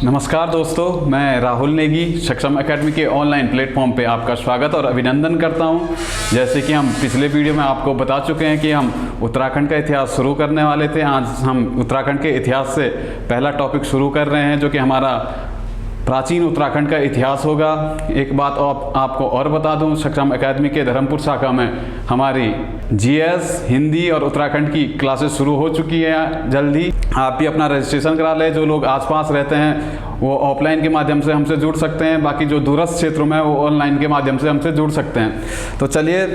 नमस्कार दोस्तों, मैं राहुल नेगी सक्षम एकेडमी के ऑनलाइन प्लेटफॉर्म पे आपका स्वागत और अभिनंदन करता हूं। जैसे कि हम पिछले वीडियो में आपको बता चुके हैं कि हम उत्तराखंड का इतिहास शुरू करने वाले थे। आज हम उत्तराखंड के इतिहास से पहला टॉपिक शुरू कर रहे हैं, जो कि हमारा प्राचीन उत्तराखंड का इतिहास होगा। एक बात आपको और बता दूं, सक्षम एकेडमी के धर्मपुर शाखा में हमारी जीएस, हिंदी और उत्तराखंड की क्लासेस शुरू हो चुकी है। जल्दी आप भी अपना रजिस्ट्रेशन करा लें। जो लोग आसपास रहते हैं वो ऑफलाइन के माध्यम से हमसे जुड़ सकते हैं, बाकी जो दूरस्थ क्षेत्रों में वो ऑनलाइन के माध्यम से हमसे जुड़ सकते हैं। तो चलिए,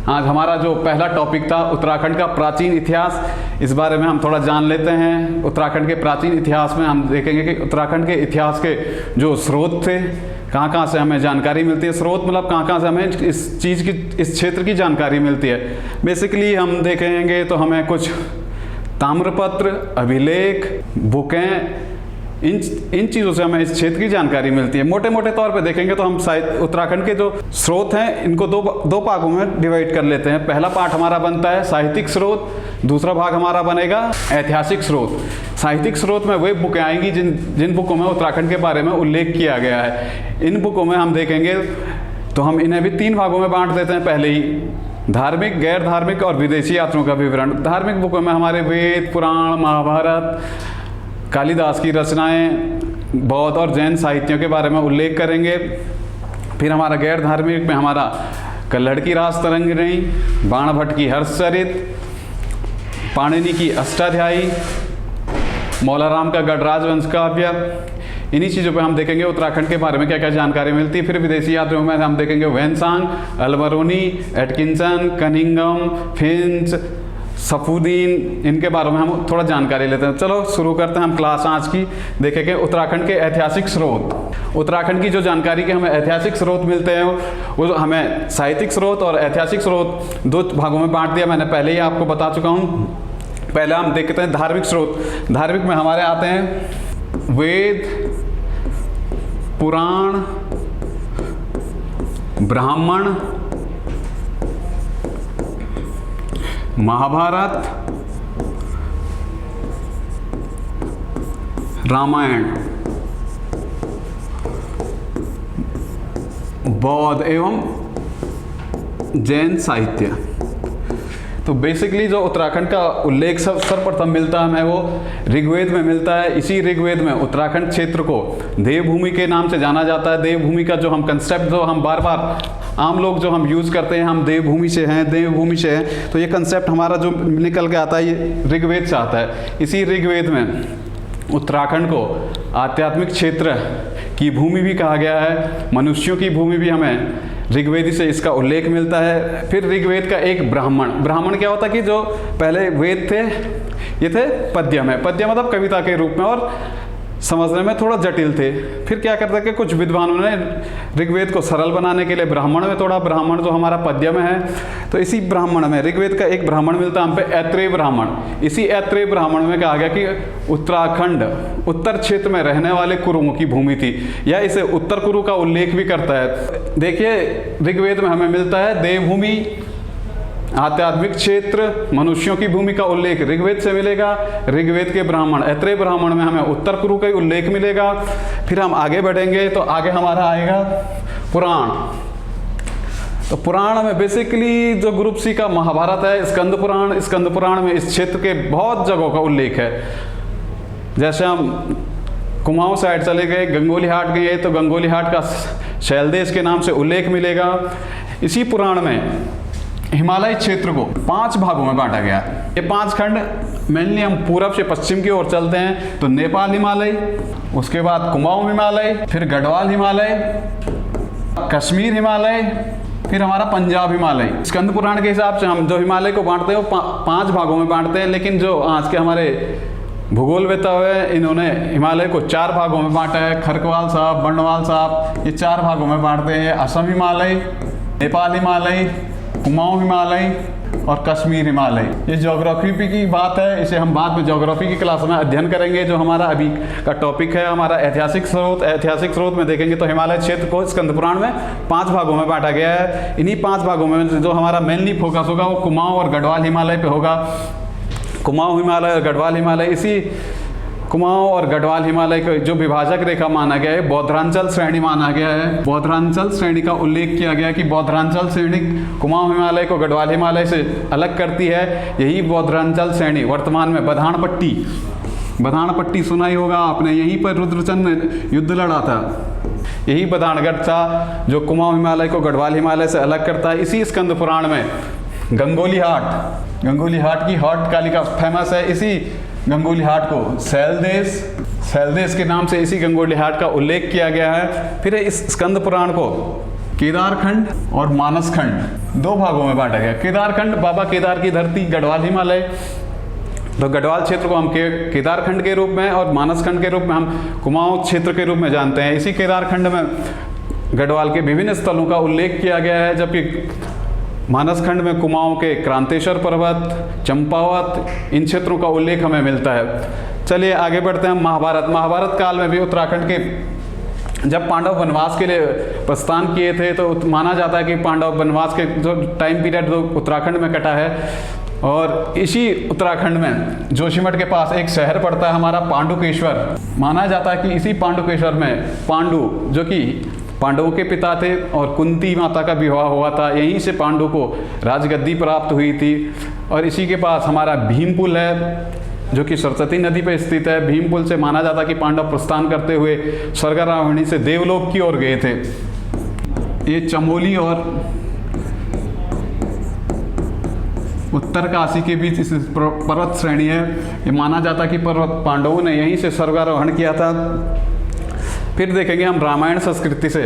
आज हमारा जो पहला टॉपिक था उत्तराखंड का प्राचीन इतिहास, इस बारे में हम थोड़ा जान लेते हैं। उत्तराखंड के प्राचीन इतिहास में हम देखेंगे कि उत्तराखंड के इतिहास के जो स्रोत थे, कहाँ से हमें जानकारी मिलती है। स्रोत मतलब कहाँ से हमें इस चीज़ की, इस क्षेत्र की जानकारी मिलती है। बेसिकली हम देखेंगे तो हमें कुछ ताम्रपत्र, अभिलेख, बुकें, इन चीज़ों से हमें इस क्षेत्र की जानकारी मिलती है। मोटे मोटे तौर पे देखेंगे तो हम उत्तराखंड के जो स्रोत हैं इनको दो भागों में डिवाइड कर लेते हैं। पहला पार्ट हमारा बनता है साहित्यिक स्रोत, दूसरा भाग हमारा बनेगा ऐतिहासिक स्रोत। साहित्यिक स्रोत में वे बुकें आएंगी जिन बुकों में उत्तराखंड के बारे में उल्लेख किया गया है। इन बुकों में हम देखेंगे तो हम इन्हें भी 3 भागों में बांट देते हैं पहले ही, धार्मिक, गैर धार्मिक और विदेशी यात्रियों का विवरण। धार्मिक बुकों में हमारे वेद, पुराण, महाभारत, कालिदास की रचनाएं, बौद्ध और जैन साहित्यों के बारे में उल्लेख करेंगे। फिर हमारा गैर धार्मिक में हमारा कल्हड़ की रासतरंगिणी, बाणभट्ट की हर्षचरित, पाणिनि की अष्टाध्यायी, मौलाराम का गढ़राज वंश काव्य। इन्हीं चीज़ों पे हम देखेंगे उत्तराखंड के बारे में क्या क्या जानकारी मिलती है। फिर विदेशी यात्रियों में हम देखेंगे वेनसांग, अल्बरोनी, एटकिंसन, कनिंगम, फिंच, सफुद्दीन, इनके बारे में हम थोड़ा जानकारी लेते हैं। चलो शुरू करते हैं हम क्लास आज की। देखेंगे उत्तराखंड के ऐतिहासिक स्रोत। उत्तराखंड की जो जानकारी के हमें ऐतिहासिक स्रोत मिलते हैं वो हमें साहित्यिक स्रोत और ऐतिहासिक स्रोत 2 भागों में बांट दिया। मैंने पहले ही आपको बता चुका हूँ। पहले हम देखते हैं धार्मिक स्रोत। धार्मिक में हमारे आते हैं वेद, पुराण, ब्राह्मण, महाभारत, रामायण, बौद्ध एवं जैन साहित्य। तो बेसिकली जो उत्तराखंड का उल्लेख सर्वप्रथम मिलता है हमें वो ऋग्वेद में मिलता है। इसी ऋग्वेद में उत्तराखंड क्षेत्र को देवभूमि के नाम से जाना जाता है। देवभूमि का जो हम कंसेप्ट, जो हम बार बार आम लोग जो हम यूज़ करते हैं, हम देवभूमि से हैं, देवभूमि से हैं, तो ये कंसेप्ट हमारा जो निकल के आता है ये ऋग्वेद से आता है। इसी ऋग्वेद में उत्तराखंड को आध्यात्मिक क्षेत्र की भूमि भी कहा गया है। मनुष्यों की भूमि भी हमें ऋग्वेदी से इसका उल्लेख मिलता है। फिर ऋग्वेद का एक ब्राह्मण क्या होता है कि जो पहले वेद थे ये थे पद्य में, पद्य मतलब कविता के रूप में, और समझने में थोड़ा जटिल थे। फिर क्या करते कि कुछ विद्वानों ने ऋग्वेद को सरल बनाने के लिए ब्राह्मण में तोड़ा। ब्राह्मण जो हमारा पद्य में है, तो इसी ब्राह्मण में ऋग्वेद का एक ब्राह्मण मिलता है हम पे, ऐत्रेय ब्राह्मण। इसी ऐत्रेय ब्राह्मण में कहा गया कि उत्तराखंड उत्तर क्षेत्र में रहने वाले कुरुओं की भूमि थी, या इसे उत्तर कुरु का उल्लेख भी करता है। देखिए ऋग्वेद में हमें मिलता है देवभूमि, आध्यात्मिक क्षेत्र, मनुष्यों की भूमि का उल्लेख ऋग्वेद से मिलेगा। ऋग्वेद के ब्राह्मण, ऐत्रेय ब्राह्मण में हमें उत्तर कुरु का उल्लेख मिलेगा। फिर हम आगे बढ़ेंगे तो आगे हमारा आएगा पुराण। तो पुराण में बेसिकली जो ग्रुप सी का महाभारत है, स्कंद पुराण। स्कंद पुराण में इस क्षेत्र के बहुत जगहों का उल्लेख है। जैसे हम कुमाऊं साइड चले गए, गंगोली हाट गए, तो गंगोली हाट का शैलदेश के नाम से उल्लेख मिलेगा। इसी पुराण में हिमालय क्षेत्र को 5 भागों में बांटा गया है। ये 5 खंड मेनली हम पूरब से पश्चिम की ओर चलते हैं तो नेपाल हिमालय, उसके बाद कुमाऊं हिमालय, फिर गढ़वाल हिमालय, कश्मीर हिमालय, फिर हमारा पंजाब हिमालय। स्कंद पुराण के हिसाब से हम जो हिमालय को बांटते हैं वो 5 भागों में बांटते हैं, लेकिन जो आज के हमारे भूगोलवेत्ता हुए इन्होंने हिमालय को 4 भागों में बांटा है। खरकवाल साहब, बंडवाल साहब ये 4 भागों में बांटते हैं। असम हिमालय, नेपाल हिमालय, कुमाऊं हिमालय और कश्मीर हिमालय। ये ज्योग्राफी की बात है, इसे हम बाद में ज्योग्राफी की क्लास में अध्ययन करेंगे। जो हमारा अभी का टॉपिक है हमारा ऐतिहासिक स्रोत। ऐतिहासिक स्रोत में देखेंगे तो हिमालय क्षेत्र को स्कंद पुराण में 5 भागों में बांटा गया है। इन्हीं 5 भागों में जो हमारा मेनली फोकस होगा वो कुमाऊं और गढ़वाल हिमालय पे होगा। कुमाऊं हिमालय और गढ़वाल हिमालय इसी कुमाऊं और गढ़वाल हिमालय को जो विभाजक रेखा माना गया है बौद्धांचल श्रेणी माना गया है। बौद्धांचल श्रेणी का उल्लेख किया गया कि बौद्धांचल श्रेणी कुमाऊं हिमालय को गढ़वाल हिमालय से अलग करती है। यही बौद्धांचल श्रेणी वर्तमान में बधानपट्टी सुना ही होगा आपने, यहीं पर रुद्रचंद ने युद्ध लड़ा था। यही बधानगढ़ था जो कुमाऊं हिमालय को गढ़वाल हिमालय से अलग करता है। इसी स्कंद पुराण में गंगोली हाट की हाट कालिका फेमस है। इसी गंगोली हाट को सैलदेश के नाम से इसी गंगोली हाट का उल्लेख किया गया है। फिर इस स्कंद पुराण को केदारखंड और मानसखंड दो भागों में बांटा गया। केदारखंड बाबा केदार की धरती गढ़वाल हिमालय, तो गढ़वाल क्षेत्र को हम केदारखंड के रूप में और मानसखंड के रूप में हम कुमाऊं क्षेत्र के रूप में जानते हैं। इसी केदारखंड में गढ़वाल के विभिन्न स्थलों का उल्लेख किया गया है, जबकि मानसखंड में कुमाऊं के क्रांतेश्वर पर्वत, चंपावत, इन क्षेत्रों का उल्लेख हमें मिलता है। चलिए आगे बढ़ते हैं। महाभारत काल में भी उत्तराखंड के जब पांडव वनवास के लिए प्रस्थान किए थे तो माना जाता है कि पांडव वनवास के जो टाइम पीरियड जो उत्तराखंड में कटा है, और इसी उत्तराखंड में जोशीमठ के पास एक शहर पड़ता है हमारा पांडुकेश्वर। माना जाता है कि इसी पांडुकेश्वर में पांडु जो कि पांडवों के पिता थे और कुंती माता का विवाह हुआ था, यहीं से पांडु को राजगद्दी प्राप्त हुई थी। और इसी के पास हमारा भीमपुल है जो कि सरस्वती नदी पर स्थित है। भीमपुल से माना जाता है कि पांडव प्रस्थान करते हुए स्वर्गारोहणी से देवलोक की ओर गए थे। ये चमोली और उत्तर काशी के बीच इस पर्वत श्रेणी है। ये माना जाता है कि पर्वत पांडवों ने यहीं से स्वर्गारोहण किया था। फिर देखेंगे हम रामायण संस्कृति से,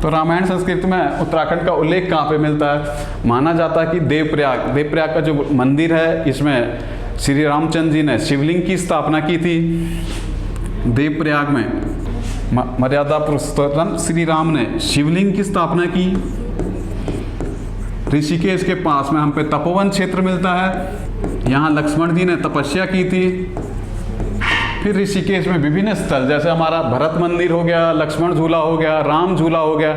तो रामायण संस्कृति में उत्तराखंड का उल्लेख कहाँ पे मिलता है? माना जाता है कि देवप्रयाग का जो मंदिर है इसमें श्री रामचंद्र जी ने शिवलिंग की स्थापना की थी। देवप्रयाग में मर्यादा पुरुषोत्तम श्री राम ने शिवलिंग की स्थापना की। ऋषिकेश के पास में हम पे तपोवन क्षेत्र मिलता है, यहाँ लक्ष्मण जी ने तपस्या की थी। फिर ऋषिकेश में विभिन्न स्थल जैसे हमारा भरत मंदिर हो गया, लक्ष्मण झूला हो गया, राम झूला हो गया,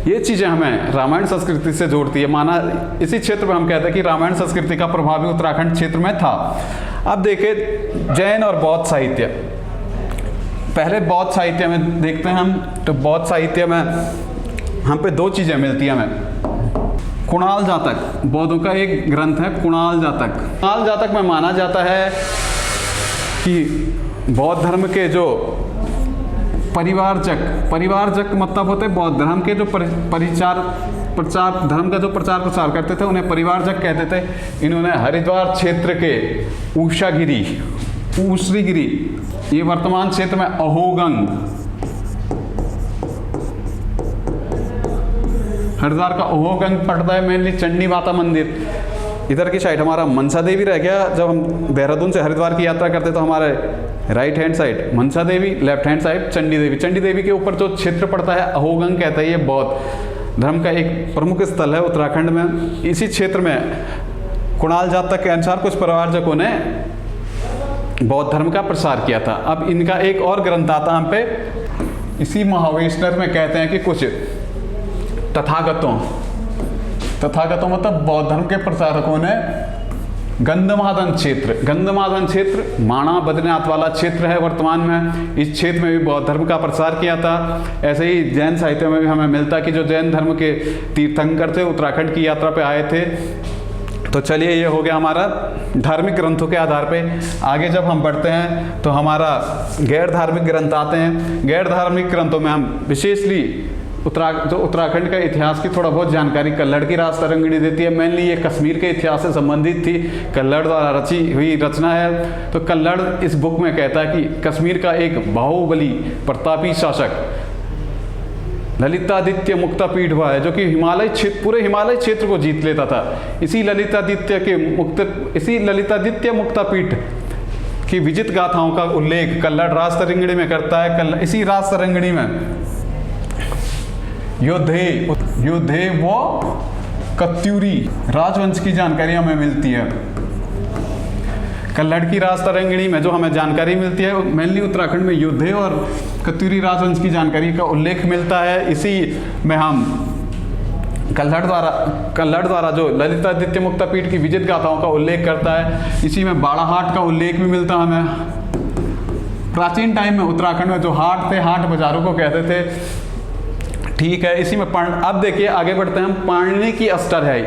ये चीज़ें हमें रामायण संस्कृति से जोड़ती है। माना इसी क्षेत्र में हम कहते हैं कि रामायण संस्कृति का प्रभाव भी उत्तराखंड क्षेत्र में था। अब देखें जैन और बौद्ध साहित्य। पहले बौद्ध साहित्य में देखते हैं हम, तो बौद्ध साहित्य में हम पे दो चीज़ें मिलती हैं हमें। कुणाल जातक, बौद्धों का एक ग्रंथ है कुणाल जातक। कुणाल जातक में माना जाता है कि बौद्ध धर्म के जो परिवारजक मतलब होते बौद्ध धर्म के जो प्रचार धर्म का जो प्रचार प्रसार करते थे उन्हें परिवारजक कहते थे। इन्होंने हरिद्वार क्षेत्र के ऊसरीगिरी, ये वर्तमान क्षेत्र में अहोगंग, हरिद्वार का अहोगंग पड़ता है मेनली चंडी माता मंदिर। इधर की साइड हमारा मनसा देवी रह गया। जब हम देहरादून से हरिद्वार की यात्रा करते तो हमारे right hand side Mansa Devi, left hand side Chandi Devi. Chandi Devi के ऊपर जो क्षेत्र पड़ता है अहोगंग कहते हैं। ये बौद्ध धर्म का एक प्रमुख स्थल है उत्तराखंड में। इसी क्षेत्र में कुणाल जातक के अनुसार कुछ परिवारजकों ने बौद्ध धर्म का प्रसार किया था। अब इनका एक और ग्रंथ आता हम पे, इसी महावेशनर में कहते हैं कि कुछ तथागतों मतलब बौद्ध धर्म के प्रचारकों ने गंधमादन क्षेत्र माणा बद्रीनाथ वाला क्षेत्र है वर्तमान में, इस क्षेत्र में भी बौद्ध धर्म का प्रसार किया था। ऐसे ही जैन साहित्य में भी हमें मिलता कि जो जैन धर्म के तीर्थंकर थे उत्तराखंड की यात्रा पे आए थे। तो चलिए ये हो गया हमारा धार्मिक ग्रंथों के आधार पे। आगे जब हम बढ़ते हैं तो हमारा गैर धार्मिक ग्रंथ आते हैं। गैर धार्मिक ग्रंथों में हम विशेषली जो उत्तराखंड का इतिहास की थोड़ा बहुत जानकारी कल्लड़ की राज तरंगिणी देती है। मेनली ये कश्मीर के इतिहास से संबंधित थी, कल्लड़ द्वारा रची हुई रचना है। तो कल्लड़ इस बुक में कहता है कि कश्मीर का एक बाहुबली प्रतापी शासक ललितादित्य मुक्तापीठ हुआ है, जो कि पूरे हिमालय क्षेत्र को जीत लेता था। इसी ललितादित्य मुक्तापीठ की विजित गाथाओं का उल्लेख कल्लड़ राज तरंगिणी में करता है। इसी राज तरंगिणी में योद्धे व कत्यूरी राजवंश की जानकारी हमें मिलती है। कल्लड़ की राज तरंगिणी में जो हमें जानकारी मिलती है मेनली उत्तराखंड में योद्धे और कत्यूरी राजवंश की जानकारी का उल्लेख मिलता है। इसी में हम कल्लड़ द्वारा जो ललितादित्य मुक्तापीठ की विजित गाथाओं का उल्लेख करता है। इसी में बाड़ाहाट का उल्लेख भी मिलता है हमें। प्राचीन टाइम में उत्तराखंड में जो हाट थे, हाट बाजारों को कहते थे। ठीक है, इसी में अब देखिए आगे बढ़ते हैं हम। पाणिनि की अष्टाध्यायी,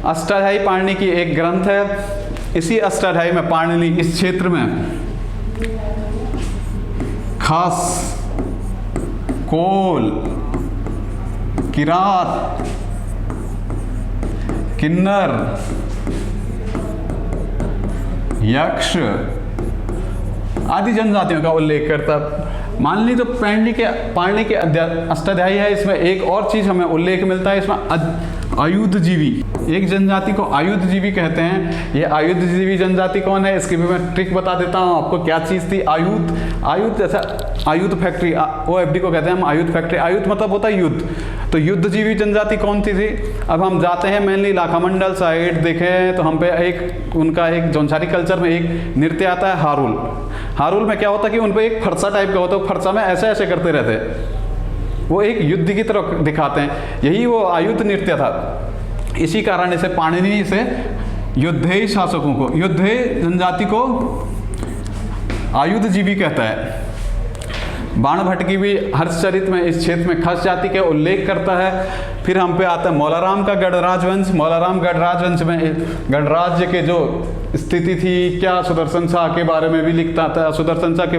अष्टाध्यायी पाणिनि की एक ग्रंथ है। इसी अष्टाध्यायी में पाणिनि इस क्षेत्र में खास कोल, किरात, किन्नर, यक्ष आदि जनजातियों का उल्लेख करता। मान ली जो पाणिनि के अष्टाध्यायी है, इसमें एक और चीज हमें उल्लेख मिलता है, इसमें आयुधजीवी, एक जनजाति को आयुधजीवी कहते हैं। ये आयुधजीवी जनजाति कौन है, इसकी भी मैं ट्रिक बता देता हूँ आपको। क्या चीज़ थी आयुध जैसा आयुध फैक्ट्री, OFD को कहते हैं हम आयुध फैक्ट्री। आयुध मतलब होता है युद्ध, तो युद्धजीवी जनजाति कौन सी थी। अब हम जाते हैं मेनली लाखामंडल साइड, देखें तो हम पे एक उनका एक जौनसारी कल्चर में एक नृत्य आता है हारुल। हारुल में क्या होता है कि उन पे एक फरसा टाइप का होता है, फरसा में ऐसे ऐसे करते रहते हैं, वो एक युद्ध की तरह दिखाते हैं, यही वो आयुध नृत्य था। इसी कारण इसे पाणिनि से युद्धेय शासकों को, युद्धेय जनजाति को आयुधजीवी कहता है। बाणभट्ट की भी हर्षचरित में इस क्षेत्र में खस जाति के उल्लेख करता है। फिर हम पे आता है मौलाराम का गढ़राज वंश। मौलाराम गढ़राज वंश में गढ़राज्य के जो स्थिति थी, क्या सुदर्शन शाह के बारे में भी लिखता था। सुदर्शन शाह के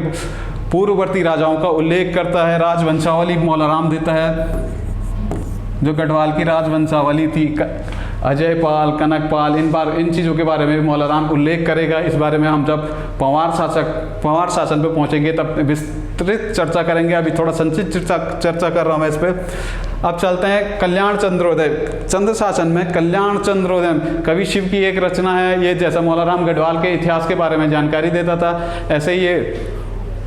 पूर्ववर्ती राजाओं का उल्लेख करता है, राजवंशावली मौलाराम देता है। जो गढ़वाल की राजवंशावली थी, अजयपाल, कनकपाल, इन चीज़ों के बारे में भी मौलाराम उल्लेख करेगा। इस बारे में हम जब पंवार शासन पे पहुंचेंगे तब विस्तृत चर्चा करेंगे। अभी थोड़ा संक्षिप्त चर्चा कर रहा हूँ मैं इस पर। अब चलते हैं कल्याण चंद्रोदय। चंद्र शासन में कल्याण चंद्रोदय कवि शिव की एक रचना है। ये जैसा मौलाराम गढ़वाल के इतिहास के बारे में जानकारी देता था, ऐसे ही ये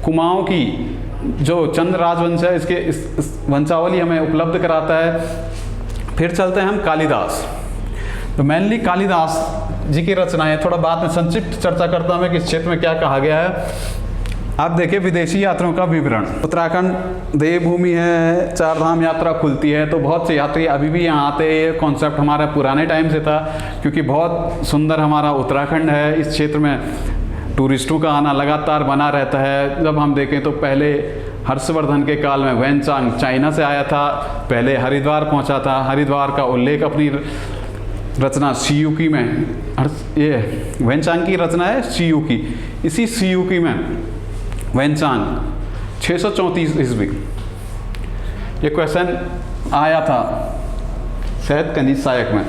कुमाऊँ की जो चंद्र राजवंश है, इसके इस वंशावली हमें उपलब्ध कराता है। फिर चलते हैं हम कालिदास। तो मेनली कालिदास जी की रचनाएं, थोड़ा बाद में संक्षिप्त चर्चा करता हूं मैं कि इस क्षेत्र में क्या कहा गया है। आप देखिए विदेशी यात्रियों का विवरण। उत्तराखंड देवभूमि है, 4 धाम यात्रा खुलती है, तो बहुत से यात्री अभी भी यहाँ आते हैं। ये कॉन्सेप्ट हमारा पुराने टाइम से था, क्योंकि बहुत सुंदर हमारा उत्तराखंड है। इस क्षेत्र में टूरिस्टों का आना लगातार बना रहता है। जब हम देखें तो पहले हर्षवर्धन के काल में वैनचांग चाइना से आया था, पहले हरिद्वार पहुंचा था। हरिद्वार का उल्लेख अपनी रचना सीयूकी में, ये वैनचांग की रचना है सीयूकी। इसी सीयूकी में वैनचांग 634 ईस्वी, ये क्वेश्चन आया था शायद कनिष्क सहायक में।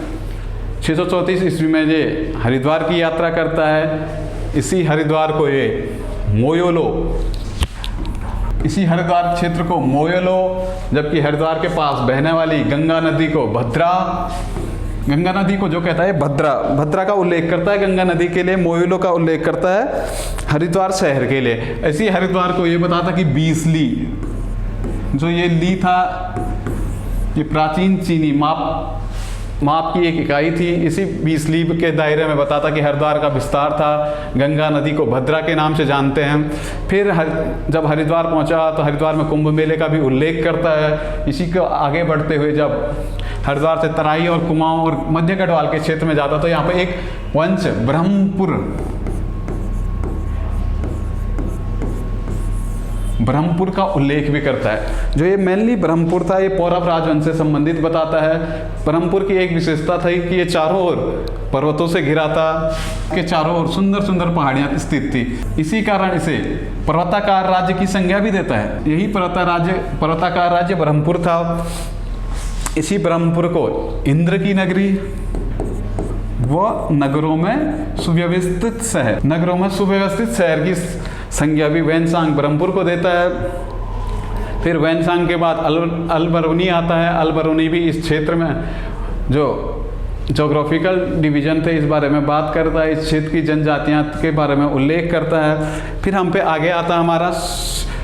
634 ईस्वी में ये हरिद्वार की यात्रा करता है। इसी हरिद्वार को ये मोयोलो, इसी हरिद्वार क्षेत्र को मोयोलो, जबकि हरिद्वार के पास बहने वाली गंगा नदी को भद्रा, गंगा नदी को जो कहता है भद्रा का उल्लेख करता है गंगा नदी के लिए, मोयोलो का उल्लेख करता है हरिद्वार शहर के लिए। ऐसी हरिद्वार को ये बताता कि 20 ली, जो ये ली था ये प्राचीन चीनी माप की एक इकाई थी। इसी 20 ली के दायरे में बताता कि हरिद्वार का विस्तार था। गंगा नदी को भद्रा के नाम से जानते हैं। फिर जब हरिद्वार पहुंचा तो हरिद्वार में कुंभ मेले का भी उल्लेख करता है। इसी को आगे बढ़ते हुए जब हरिद्वार से तराई और कुमाऊं और मध्य गढ़वाल के क्षेत्र में जाता तो यहाँ पे एक वंश ब्रह्मपुर का उल्लेख भी करता है। जो ये मेनली ब्रह्मपुर था, ये पौरव राजवंश से संबंधित बताता है। ब्रह्मपुर की एक विशेषता थी कि ये चारों ओर पर्वतों से घिरा था, के चारों ओर सुंदर सुंदर पहाड़ियां स्थित थी। इसी कारण इसे पर्वताकार राज्य की संज्ञा भी देता है। यही पर्वताकार राज्य ब्रह्मपुर था। इसी ब्रह्मपुर को इंद्र की नगरी व नगरों में सुव्यवस्थित शहर की संज्ञा भी वैनचांग ब्रह्मपुर को देता है। फिर वैनचांग के बाद अलबरूनी आता है। अलबरूनी भी इस क्षेत्र में जो जोग्राफिकल डिवीजन थे इस बारे में बात करता है, इस क्षेत्र की जनजातियां के बारे में उल्लेख करता है। फिर हम पे आगे आता है हमारा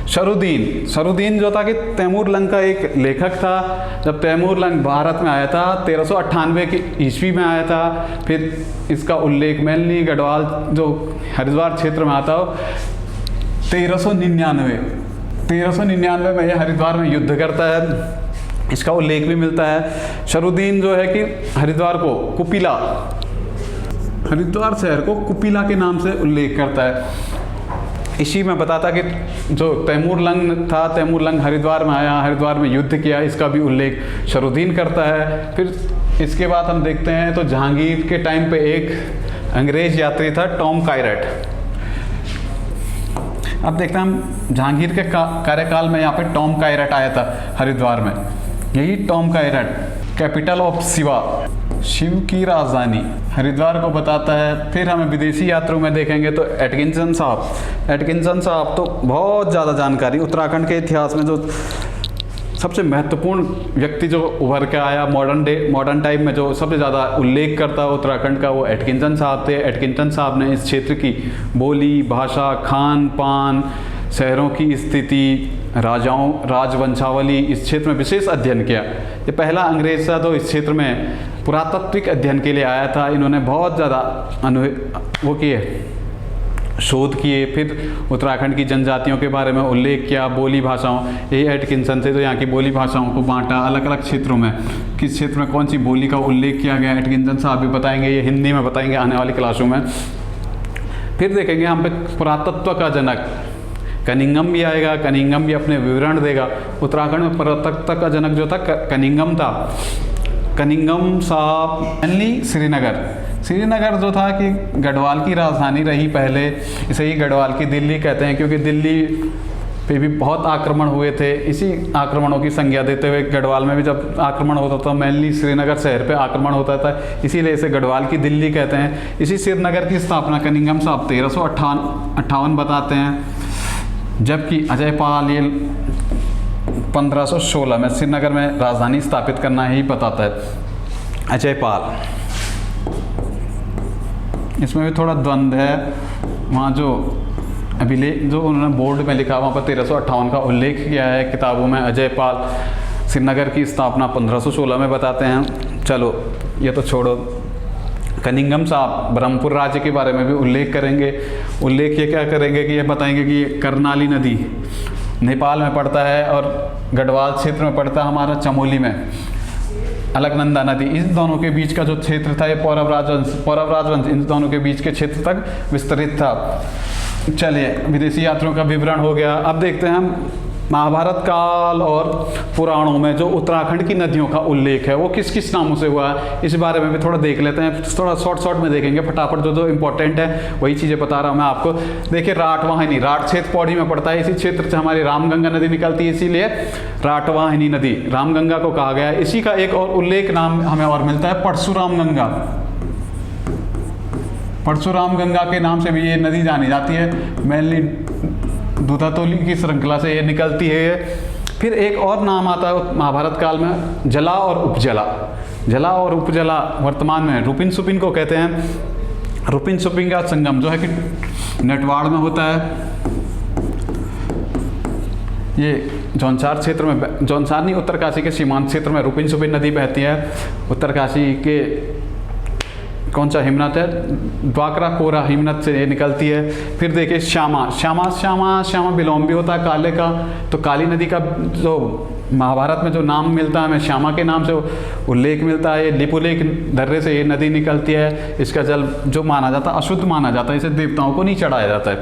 शरुद्दीन जो था कि तैमूर लंग का एक लेखक था। जब तैमूर लंग भारत में आया था 1398 की ईस्वी में आया था। फिर इसका उल्लेख मेनली गढ़वाल जो हरिद्वार क्षेत्र में आता हो 1399 में यह हरिद्वार में युद्ध करता है। इसका उल्लेख भी मिलता है। शरुद्दीन जो है कि हरिद्वार शहर को कुपिला के नाम से उल्लेख करता है। इसी में बताता कि जो तैमूर लंग था, तैमूर लंग हरिद्वार में आया, हरिद्वार में युद्ध किया, इसका भी उल्लेख शरुद्दीन करता है। फिर इसके बाद हम देखते हैं तो जहांगीर के टाइम पे एक अंग्रेज यात्री था टॉम कायरट। अब देखते हैं हम जहांगीर के कार्यकाल में यहाँ पे टॉम कायरट आया था हरिद्वार में। यही टॉम कायरट कैपिटल ऑफ शिवा, शिव की राजधानी, हरिद्वार को बताता है। फिर हमें विदेशी यात्रियों में देखेंगे तो एटकिंसन साहब तो बहुत ज़्यादा जानकारी उत्तराखंड के इतिहास में जो सबसे महत्वपूर्ण व्यक्ति जो उभर के आया मॉडर्न टाइम में, जो सबसे ज़्यादा उल्लेख करता है उत्तराखंड का, वो एटकिंसन साहब थे। एटकिंसन साहब ने इस क्षेत्र की बोली, भाषा, खान पान, शहरों की स्थिति, राजवंशावली, इस क्षेत्र में विशेष अध्ययन किया। ये पहला अंग्रेज था तो इस क्षेत्र में पुरातात्विक अध्ययन के लिए आया था। इन्होंने बहुत ज़्यादा शोध किए। फिर उत्तराखंड की जनजातियों के बारे में उल्लेख किया, बोली भाषाओं, यही एटकिंसन थे। तो यहाँ की बोली भाषाओं को बांटा अलग अलग क्षेत्रों में, किस क्षेत्र में कौन सी बोली का उल्लेख किया गया, एटकिंसन साहब भी बताएंगे, ये हिंदी में बताएंगे आने वाली क्लासों में। फिर देखेंगे हम पे पुरातत्व का जनक कनिंगम भी आएगा। कनिंगम भी अपने विवरण देगा। उत्तराखंड में पुरातत्व का जनक जो था कनिंगम था। कनिंगम साहब मेनली श्रीनगर जो था कि गढ़वाल की राजधानी रही पहले, इसे ही गढ़वाल की दिल्ली कहते हैं, क्योंकि दिल्ली पे भी बहुत आक्रमण हुए थे। इसी आक्रमणों की संज्ञा देते हुए गढ़वाल में भी जब आक्रमण होता था मेनली श्रीनगर शहर पे आक्रमण होता था, इसीलिए इसे गढ़वाल की दिल्ली कहते हैं। इसी श्रीनगर की स्थापना कनिंगम साहब 1358 बताते हैं, जबकि अजयपाल ये 1516 में श्रीनगर में राजधानी स्थापित करना ही बताता है अजयपाल। इसमें भी थोड़ा द्वंद्व है, वहाँ जो अभिलेख जो उन्होंने बोर्ड में लिखा वहाँ पर 1358 का उल्लेख किया है किताबों में। अजयपाल श्रीनगर की स्थापना 1516 में बताते हैं। चलो ये तो छोड़ो। कनिंगम साहब ब्रह्मपुर राज्य के बारे में भी उल्लेख करेंगे। उल्लेख ये क्या करेंगे कि ये बताएंगे कि ये करनाली नदी नेपाल में पड़ता है और गढ़वाल क्षेत्र में पड़ता है हमारा चमोली में। अलकनंदा नदी, इस दोनों के बीच का जो क्षेत्र था ये पौरव राजवंश इन दोनों के बीच के क्षेत्र तक विस्तृत था। चलिए विदेशी यात्रियों का विवरण हो गया। अब देखते हैं हम महाभारत काल और पुराणों में जो उत्तराखंड की नदियों का उल्लेख है वो किस किस नामों से हुआ है, इस बारे में भी थोड़ा देख लेते हैं। थोड़ा शॉर्ट में देखेंगे, फटाफट जो इम्पोर्टेंट है वही चीज़ें बता रहा हूँ मैं आपको। देखिए राटवाहिनी, राट क्षेत्र पौड़ी में पड़ता है, इसी क्षेत्र से हमारी रामगंगा नदी निकलती है, इसीलिए राटवाहिनी नदी रामगंगा को कहा गया है। इसी का एक और उल्लेख नाम हमें और मिलता है परशुराम गंगा। परशुराम गंगा के नाम से भी ये नदी जानी जाती है, मेनली दूधातोली की श्रृंखला से ये निकलती है। फिर एक और नाम आता है महाभारत काल में, जला और उपजला। जला और उपजला वर्तमान में रुपिन सुपिन को कहते हैं। रुपिन सुपिन का संगम जो है कि नटवाड़ में होता है। ये जौनसार क्षेत्र में, जौनसार नहीं उत्तरकाशी के सीमांत क्षेत्र में रुपिन सुपिन नदी बहती है। उत्तरकाशी के कौन सा हिमनत है, ड्वाकरा कोरा हिमनत से ये निकलती है। फिर देखिए श्यामा विलोम भी होता है काले का। तो काली नदी का जो महाभारत में जो नाम मिलता है हमें श्यामा के नाम से उल्लेख मिलता है। ये लिपुलेख दर्रे से ये नदी निकलती है। इसका जल जो माना जाता है अशुद्ध माना जाता है, इसे देवताओं को नहीं चढ़ाया जाता है।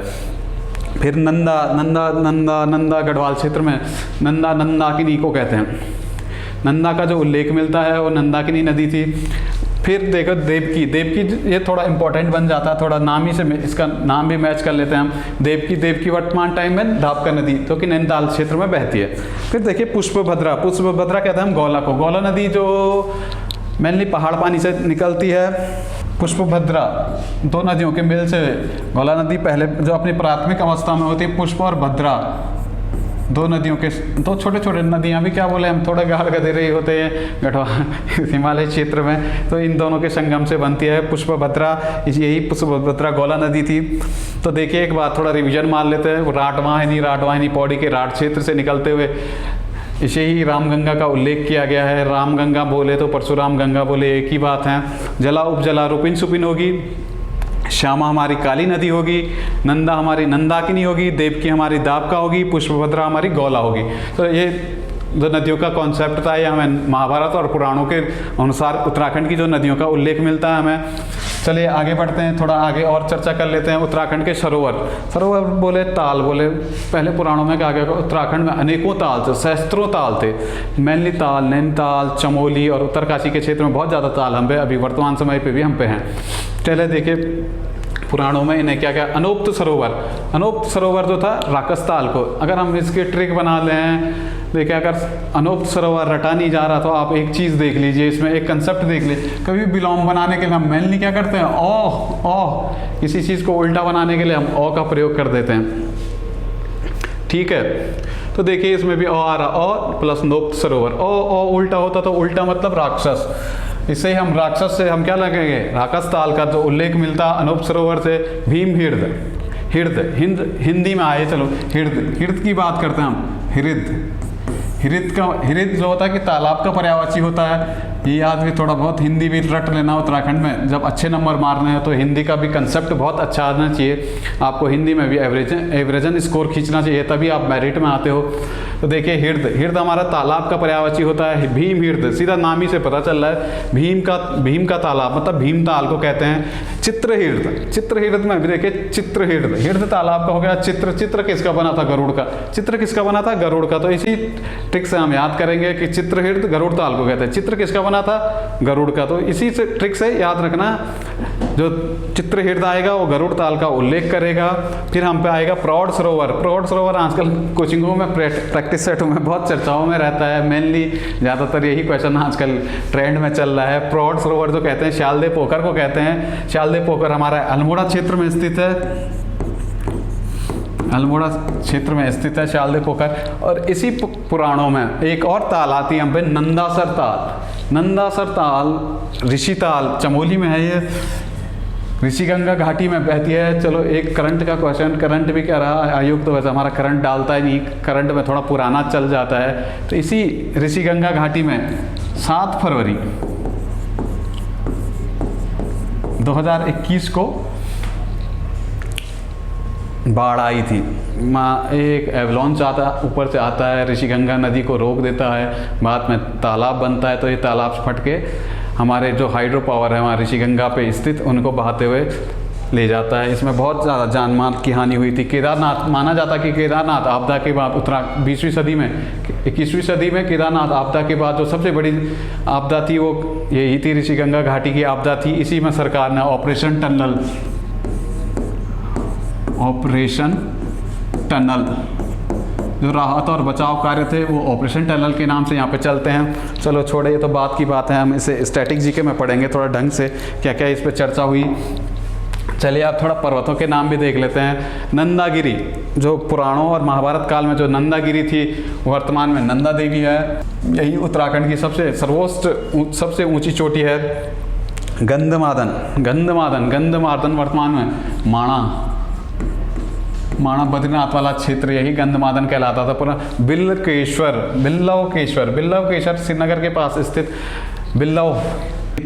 फिर नंदा गढ़वाल क्षेत्र में नंदाकिनी को कहते हैं। नंदा का जो उल्लेख मिलता है वो नंदाकिनी नदी थी। फिर देखो देवकी ये थोड़ा इंपॉर्टेंट बन जाता है, थोड़ा नाम ही से इसका नाम भी मैच कर लेते हैं हम। देवकी वर्तमान टाइम में धापका नदी जो कि नैनीताल क्षेत्र में बहती है। फिर देखिए पुष्पभद्रा कहते हैं हम गौला को। गौला नदी जो मेनली पहाड़ पानी से निकलती है। पुष्पभद्रा दो नदियों के मेल से गौला नदी पहले जो अपनी प्राथमिक अवस्था में होती है, पुष्प और भद्रा दो नदियों के दो छोटे छोटे नदियाँ भी क्या बोले हम, थोड़े गाढ़ गधेरे होते हैं गढ़वाल हिमालय क्षेत्र में, तो इन दोनों के संगम से बनती है पुष्पभद्रा। यही पुष्पभद्रा गौला नदी थी। तो देखिए एक बात थोड़ा रिवीजन मान लेते हैं। राटवाहिनी पौड़ी के राट क्षेत्र से निकलते हुए इसे ही रामगंगा का उल्लेख किया गया है। रामगंगा बोले तो परशुराम गंगा बोले एक ही बात है। जला उपजला रुपिन सुपिन होगी, श्यामा हमारी काली नदी होगी, नंदा हमारी नंदाकिनी होगी, देवकी हमारी दापका होगी, पुष्पभद्रा हमारी गौला होगी। तो ये जो नदियों का कॉन्सेप्ट था, ये हमें महाभारत और पुराणों के अनुसार उत्तराखंड की जो नदियों का उल्लेख मिलता है हमें। चलिए आगे बढ़ते हैं, थोड़ा आगे और चर्चा कर लेते हैं। उत्तराखंड के सरोवर बोले, ताल बोले। पहले पुराणों में कहा गया उत्तराखंड में अनेकों ताल थे, सहस्त्रों ताल थे। मैनली ताल, नैनीताल, चमोली और उत्तरकाशी के क्षेत्र में बहुत ज़्यादा ताल हम पे, अभी वर्तमान समय पे भी हम पे हैं। चले देखिए पुराणों में इन्हें क्या क्या, अनोप्त सरोवर जो था राकस ताल को, अगर हम इसकी ट्रिक बना लें, देखिए अगर अनोप्त सरोवर रटा नहीं जा रहा तो आप एक चीज़ देख लीजिए, इसमें एक कंसेप्ट देख लीजिए। कभी विलोम बनाने के लिए हम मेनली क्या करते हैं, ओ, किसी चीज़ को उल्टा बनाने के लिए हम ओ का प्रयोग कर देते हैं, ठीक है। तो देखिए इसमें भी ओ आ रहा, ओ प्लस नोप्त सरोवर, ओ उल्टा होता तो उल्टा मतलब राक्षस, इससे हम राक्षस से हम क्या लगेंगे, राकस ताल का जो उल्लेख मिलता अनोप सरोवर से भीम हिंदी में आए, चलो हिर्द की बात करते हैं हम। हिरिद जो होता है कि तालाब का पर्यायवाची होता है। ये याद भी थोड़ा बहुत हिंदी भी रट लेना, उत्तराखंड में जब अच्छे नंबर मारने हैं तो हिंदी का भी कंसेप्ट बहुत अच्छा आना चाहिए आपको, हिंदी में भी एवरेजन स्कोर खींचना चाहिए, तभी आप मेरिट में आते हो। तो देखिए हिर्द हमारा तालाब का पर्यायवाची होता है। भीम हिर्द, सीधा नाम ही से पता चल रहा है, भीम का तालाब मतलब भीम ताल को कहते हैं। चित्रहिर्द में भी देखिए हिर्द तालाब का हो गया। चित्र किसका बना था, गरुड़ का। चित्र किसका बना था, गरुड़ का। तो इसी ट्रिक से हम याद करेंगे कि चित्रहिर्द गरुड़ ताल को कहते हैं। चित्र किसका बना था, गरुड़ का। तो इसी से ट्रिक से याद रखना, जो चित्रहिर्द आएगा वो गरुड़ ताल का उल्लेख करेगा। फिर हम पे आएगा प्रौढ़ सरोवर आजकल कोचिंगों में प्रैक्टिस सेटों में बहुत चर्चाओं में रहता है, मेनली ज़्यादातर यही क्वेश्चन आजकल ट्रेंड में चल रहा है। प्रौढ़ सरोवर जो कहते हैं शालदे पोखर को कहते हैं। शालदे पोखर हमारा अल्मोड़ा क्षेत्र में स्थित है, अल्मोड़ा क्षेत्र में स्थित है शालदे पोखर। और इसी पुराणों में एक और ताल आती है हम पे, नंदासर ताल ऋषि ताल चमोली में है, ये ऋषिगंगा घाटी में बहती है। चलो एक करंट का क्वेश्चन, करंट भी क्या रहा आयोग, तो वैसे हमारा करंट डालता है नहीं, करंट में थोड़ा पुराना चल जाता है। तो इसी ऋषिगंगा घाटी में 7 फरवरी 2021 को बाढ़ आई थी। एक एवलॉन्च ऊपर से आता है, ऋषिगंगा नदी को रोक देता है, बाद में तालाब बनता है। तो ये तालाब फट के हमारे जो हाइड्रो पावर है वहाँ ऋषिगंगा पे स्थित, उनको बहाते हुए ले जाता है। इसमें बहुत ज़्यादा जान माल की हानि हुई थी। केदारनाथ माना जाता कि केदारनाथ आपदा के बाद 21वीं सदी में केदारनाथ आपदा के बाद जो सबसे बड़ी आपदा थी वो यही थी, ऋषिगंगा घाटी की आपदा थी। इसी में सरकार ने ऑपरेशन टनल जो राहत और बचाव कार्य थे वो ऑपरेशन टनल के नाम से यहाँ पे चलते हैं। चलो छोड़े, ये तो बात की बात है, हम इसे स्टैटिक जीके में पढ़ेंगे थोड़ा ढंग से, क्या क्या इस पे चर्चा हुई। चलिए आप थोड़ा पर्वतों के नाम भी देख लेते हैं। नंदागिरी, जो पुराणों और महाभारत काल में जो नंदागिरी थी, वर्तमान में नंदा देवी है। यही उत्तराखंड की सबसे ऊंची चोटी है। गंधमादन वर्तमान में माणा बद्रीनाथ वाला क्षेत्र यही गंधमादन कहलाता था। पुनः बिल्लवकेश्वर श्रीनगर के पास स्थित बिल्लव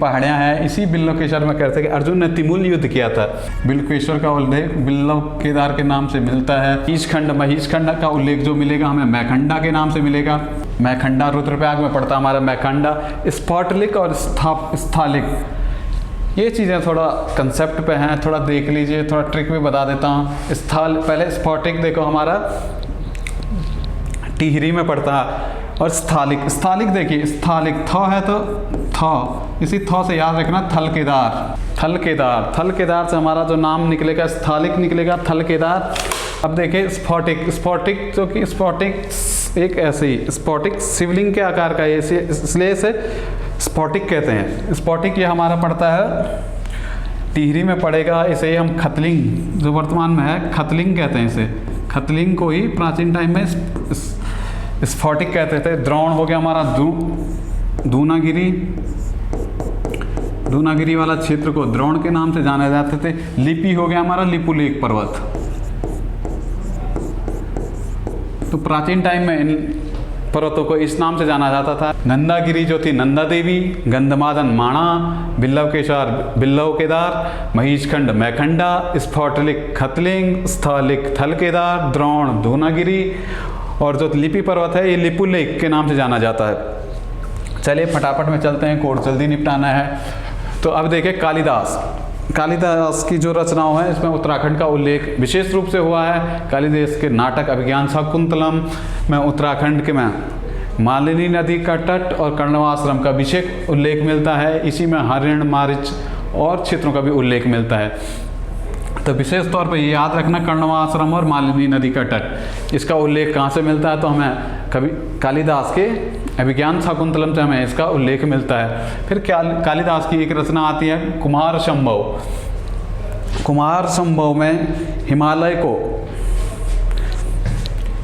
पहाड़ियाँ हैं। इसी बिल्लवकेश्वर में कहते हैं कि अर्जुन ने तिमुल युद्ध किया था। बिल्लवकेश्वर का उल्लेख बिल्लव केदार के नाम से मिलता है। महीशखंड का उल्लेख जो मिलेगा हमें मैखंडा के नाम से मिलेगा। मैखंडा रुद्रप्रयाग में पड़ता हमारा मैखंडा। स्फॉटलिक और स्थालिक, ये चीज़ें थोड़ा कंसेप्ट पे हैं, थोड़ा देख लीजिए, थोड़ा ट्रिक भी बता देता हूँ। पहले स्फॉटिक देखो हमारा टिहरी में पड़ता है, और स्थालिक देखिए, स्थालिक थ है तो थ, इसी थ से याद रखना थल केदार से हमारा जो नाम निकलेगा स्थालिक निकलेगा, थल केदार। अब देखिए स्फॉटिक जो कि एक ऐसे ही स्फॉटिक शिवलिंग के आकार का, इसलिए इसे स्फॉटिक कहते हैं। स्फॉटिक ये हमारा पड़ता है टिहरी में पड़ेगा। इसे ही हम खतलिंग, जो वर्तमान में है खतलिंग कहते हैं इसे। खतलिंग को ही प्राचीन टाइम में स्फॉटिक कहते थे। द्रोण हो गया हमारा दूनागिरी वाला क्षेत्र को द्रोण के नाम से जाने जाते थे। लिपि हो गया हमारा लिपुलेख पर्वत। तो प्राचीन टाइम में इन पर्वतों को इस नाम से जाना जाता था। नंदागिरी जो थी नंदा देवी, गंधमादन माणा, बिल्लवकेश्वर बिल्लव केदार, महीशखंड मैखंडा, स्फॉटलिक खतलिंग, स्थालिक थल केदार, द्रोण दूनागिरी और जो लिपि पर्वत है ये लिपुलेख के नाम से जाना जाता है। चलिए फटाफट में चलते हैं, कोर्स जल्दी निपटाना है। तो अब देखिए कालिदास की जो रचनाओं हैं इसमें उत्तराखंड का उल्लेख विशेष रूप से हुआ है। कालिदास के नाटक अभिज्ञान शाकुंतलम में उत्तराखंड के में मालिनी नदी का तट और कर्णवाश्रम का विशेष उल्लेख मिलता है। इसी में हरिण, मारिच और क्षेत्रों का भी उल्लेख मिलता है। तो विशेष तौर पर ये याद रखना, कर्णवाश्रम और मालिनी नदी का तट, इसका उल्लेख कहाँ से मिलता है? तो हमें कभी कालिदास के अभिज्ञान शाकुंतलम से हमें इसका उल्लेख मिलता है। फिर कालिदास की एक रचना आती है कुमार संभव। कुमार संभव में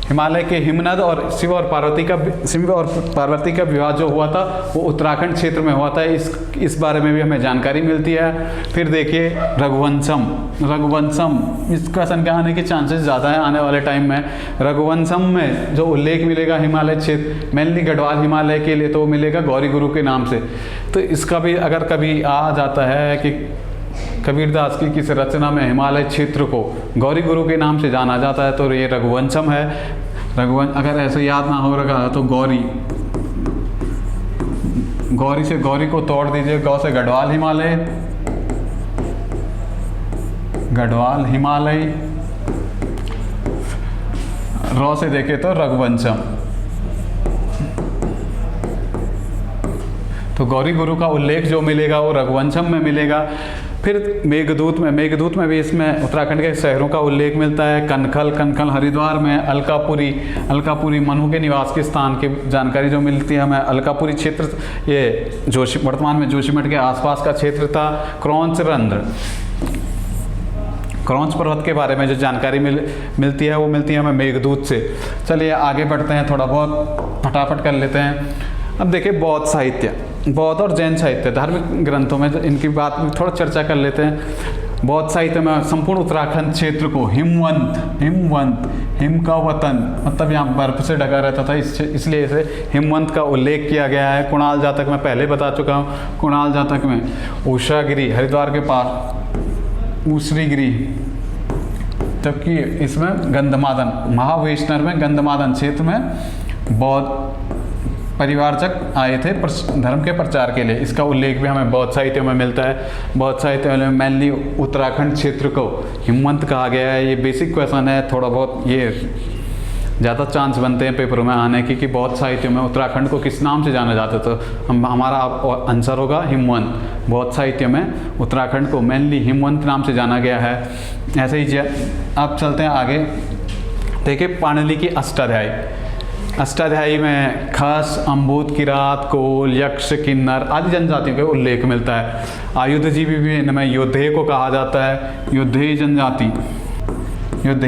हिमालय के हिमनद और शिव और पार्वती का विवाह जो हुआ था वो उत्तराखंड क्षेत्र में हुआ था। इस बारे में भी हमें जानकारी मिलती है। फिर देखिए रघुवंशम, इसका संख्या आने के चांसेस ज़्यादा है आने वाले टाइम में। रघुवंशम में जो उल्लेख मिलेगा हिमालय क्षेत्र, मेनली गढ़वाल हिमालय के लिए, तो वो मिलेगा गौरी गुरु के नाम से। तो इसका भी अगर कभी आ जाता है कि कबीरदास की किसी रचना में हिमालय क्षेत्र को गौरी गुरु के नाम से जाना जाता है तो ये रघुवंशम है। अगर ऐसे याद ना हो रहा तो गौरी से गौरी को तोड़ दीजिए, गौ से गढ़वाल हिमालय, रौ से देखे तो रघुवंशम। तो गौरी गुरु का उल्लेख जो मिलेगा वो रघुवंशम में मिलेगा। फिर मेघदूत में भी इसमें उत्तराखंड के शहरों का उल्लेख मिलता है। कनखल हरिद्वार में, अलकापुरी मनु के निवास के स्थान की जानकारी जो मिलती है हमें। अलकापुरी क्षेत्र ये वर्तमान में जोशीमठ के आसपास का क्षेत्र था। क्रौंच पर्वत के बारे में जो जानकारी मिलती है वो मिलती है हमें मेघदूत से। चलिए आगे बढ़ते हैं, थोड़ा बहुत फटाफट कर लेते हैं। अब देखिए बौद्ध और जैन साहित्य, धार्मिक ग्रंथों में इनकी बात में थोड़ा चर्चा कर लेते हैं। बौद्ध साहित्य में संपूर्ण उत्तराखंड क्षेत्र को हिम का वतन, मतलब यहाँ बर्फ से ढका रहता था, इसलिए इसे हिमवंत का उल्लेख किया गया है। कुणाल जातक में पहले बता चुका हूँ। कुणाल जातक में उषागिरी हरिद्वार के पास ऊसरीगिरी, जबकि इसमें गंधमादन, महावैष्णव में गंधमादन क्षेत्र में बौद्ध परिवारजक आए थे धर्म के प्रचार के लिए। इसका उल्लेख भी हमें बौद्ध साहित्य में मिलता है। बौद्ध साहित्य में मेनली उत्तराखंड क्षेत्र को हिमवंत कहा गया है। ये बेसिक क्वेश्चन है, थोड़ा बहुत ये ज़्यादा चांस बनते हैं पेपरों में आने की कि बौद्ध साहित्य में उत्तराखंड को किस नाम से जाना जाता, तो हमारा आंसर होगा हिमवंत। बौद्ध साहित्य में उत्तराखंड को मेनली हिमवंत नाम से जाना गया है। ऐसे ही अब चलते हैं आगे। देखिए पाणिनि की अष्टाध्यायी में खस, अम्बुद, किरात, कोल, यक्ष, किन्नर आदि जनजातियों का उल्लेख मिलता है। आयुधजीवी भी इनमें योद्धेय को कहा जाता है। योद्धेय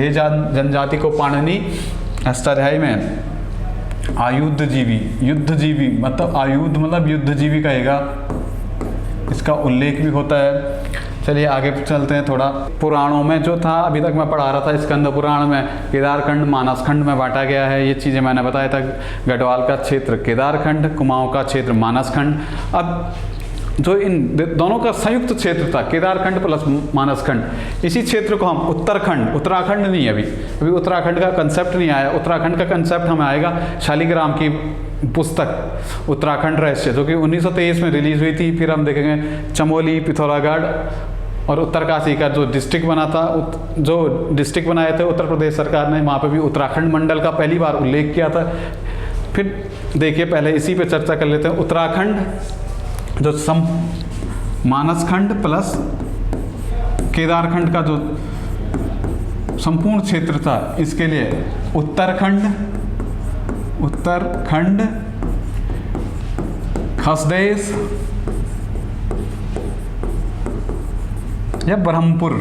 जनजाति को पाणिनि अष्टाध्यायी में युद्धजीवी मतलब आयुध मतलब युद्धजीवी कहेगा, इसका उल्लेख भी होता है। चलिए आगे चलते हैं थोड़ा। पुराणों में जो था, अभी तक मैं पढ़ा रहा था स्कंद पुराण में केदारखंड मानसखंड में बांटा गया है। ये चीज़ें मैंने बताया था। गढ़वाल का क्षेत्र केदारखंड, कुमाऊं का क्षेत्र मानसखंड। अब जो इन दोनों का संयुक्त क्षेत्र था केदारखंड प्लस मानसखंड, इसी क्षेत्र को हम उत्तराखंड नहीं, अभी उत्तराखंड का कंसेप्ट नहीं आया। उत्तराखंड का कंसेप्ट हमें आएगा शालिग्राम की पुस्तक उत्तराखंड रहस्य, जो कि 1923 में रिलीज हुई थी। फिर हम देखेंगे चमोली, पिथौरागढ़ और उत्तरकाशी का जो डिस्ट्रिक्ट बना था, जो डिस्ट्रिक्ट बनाए थे उत्तर प्रदेश सरकार ने, वहाँ पे भी उत्तराखंड मंडल का पहली बार उल्लेख किया था। फिर देखिए पहले इसी पे चर्चा कर लेते हैं। उत्तराखंड जो मानसखंड प्लस केदारखंड का जो संपूर्ण क्षेत्र था, इसके लिए उत्तरखंड, खसदेश या ब्रह्मपुर,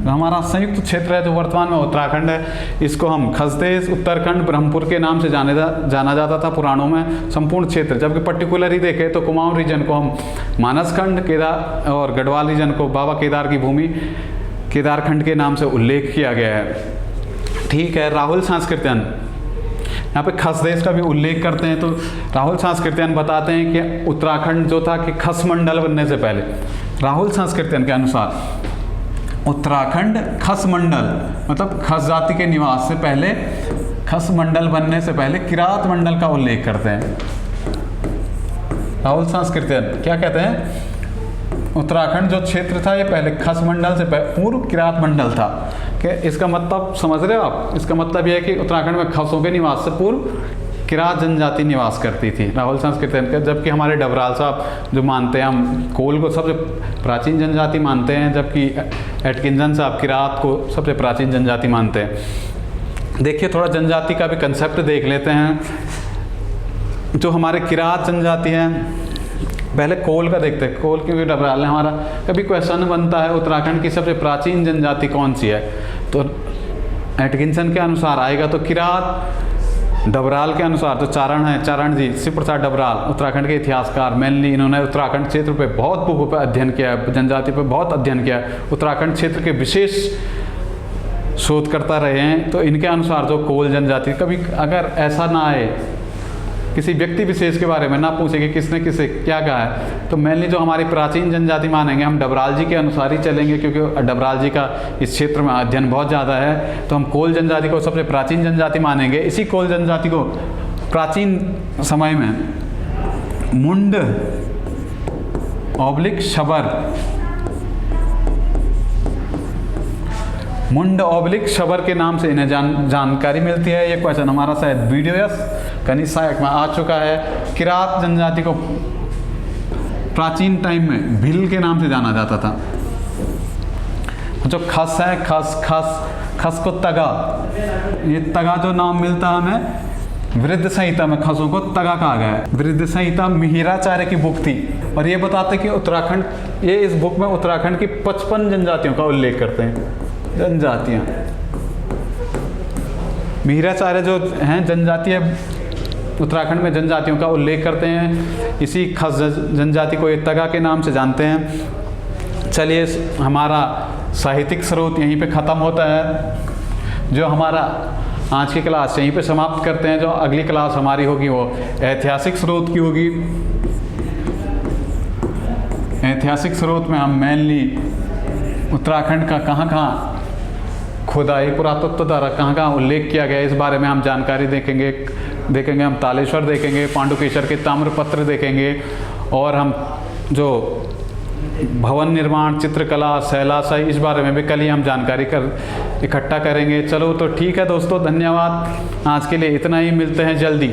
हमारा संयुक्त क्षेत्र है जो वर्तमान में उत्तराखंड है, इसको हम खसदेश, उत्तरखंड, ब्रह्मपुर के नाम से जाना जाता था पुराणों में संपूर्ण क्षेत्र। जबकि पर्टिकुलरली देखें तो कुमाऊं रीजन को हम मानसखंड, केदार और गढ़वाल रीजन को बाबा केदार की भूमि केदारखंड के नाम से उल्लेख किया गया है। ठीक है। राहुल सांस्कृत्यायन यहाँ पे खसदेश का भी उल्लेख करते हैं। तो राहुल सांस्कृत्यायन बताते हैं कि उत्तराखंड जो था कि खस मंडल बनने से पहले, राहुल सांस्कृत्यायन के अनुसार उत्तराखंड खस मंडल, मतलब खस जाति के निवास से पहले, खस मंडल बनने से पहले किरात मंडल का उल्लेख करते हैं। राहुल सांस्कृतिक क्या कहते हैं, उत्तराखंड जो क्षेत्र था ये पहले खस मंडल से पूर्व किरात मंडल था। कि इसका मतलब समझ रहे हो आप, इसका मतलब यह है कि उत्तराखंड में खसों के निवास से पूर्व किरात जनजाति निवास करती थी। राहुल सांस्कृतिक, जबकि हमारे डबराल साहब जो मानते हैं, हम कोल को सबसे प्राचीन जनजाति मानते हैं, जबकि एटकिंसन साहब किरात को सबसे प्राचीन जनजाति मानते हैं। देखिए थोड़ा जनजाति का भी कंसेप्ट देख लेते हैं। जो हमारे किरात जनजाति हैं, पहले कोल का देखते हैं। कोल क्योंकि डबराल है हमारा, कभी क्वेश्चन बनता है उत्तराखंड की सबसे प्राचीन जनजाति कौन सी है, तो एटकिंसन के अनुसार आएगा तो किरात। डबराल के अनुसार तो चारण है, चारण जी शिव प्रसाद डबराल उत्तराखंड के इतिहासकार, मेनली इन्होंने उत्तराखंड क्षेत्र पे बहुत बुकों पर अध्ययन किया है, जनजाति पे बहुत अध्ययन किया है, उत्तराखंड क्षेत्र के विशेष शोधकर्ता रहे हैं। तो इनके अनुसार जो कोल जनजाति, कभी अगर ऐसा ना आए किसी व्यक्ति विशेष के बारे में ना पूछे कि किसने किसे क्या कहा है, तो मेनली जो हमारी प्राचीन जनजाति मानेंगे हम डबराल जी के अनुसार ही चलेंगे, क्योंकि डबराल जी का इस क्षेत्र में अध्ययन बहुत ज़्यादा है। तो हम कोल जनजाति को सबसे प्राचीन जनजाति मानेंगे। इसी कोल जनजाति को प्राचीन समय में मुंड ऑब्लिक शबर, मुंड ऑब्लिक शबर के नाम से इन्हें जानकारी मिलती है। ये क्वेश्चन हमारा शायद वीडियोस कनिष्ठ सहायक में आ चुका है। किरात जनजाति को प्राचीन टाइम में भिल के नाम से जाना जाता था। जो खस है, खस को तगा, ये तगा जो नाम मिलता है हमें वृद्ध संहिता में, खसों को तगा कहा गया है। वृद्ध संहिता मिहिराचार्य की बुक थी और ये बताते कि उत्तराखंड, ये इस बुक में उत्तराखंड की 55 जनजातियों का उल्लेख करते हैं। जनजातियाँ मिहिराचार्य जो हैं जनजातीय उत्तराखंड में जनजातियों का उल्लेख करते हैं। इसी खस जनजाति को ये तगा के नाम से जानते हैं। चलिए हमारा साहित्यिक स्रोत यहीं पे ख़त्म होता है। जो हमारा आज की क्लास यहीं पे समाप्त करते हैं। जो अगली क्लास हमारी होगी वो ऐतिहासिक स्रोत की होगी। ऐतिहासिक स्रोत में हम मेनली उत्तराखंड का कहाँ खुदाई पुरातत्व द्वारा कहाँ उल्लेख किया गया है इस बारे में हम जानकारी देखेंगे। हम तालेश्वर देखेंगे, पांडुकेश्वर के ताम्रपत्र देखेंगे और हम जो भवन निर्माण, चित्रकला, शैलाशाही, इस बारे में भी कल ही हम जानकारी इकट्ठा करेंगे। चलो तो ठीक है दोस्तों, धन्यवाद। आज के लिए इतना ही, मिलते हैं जल्दी।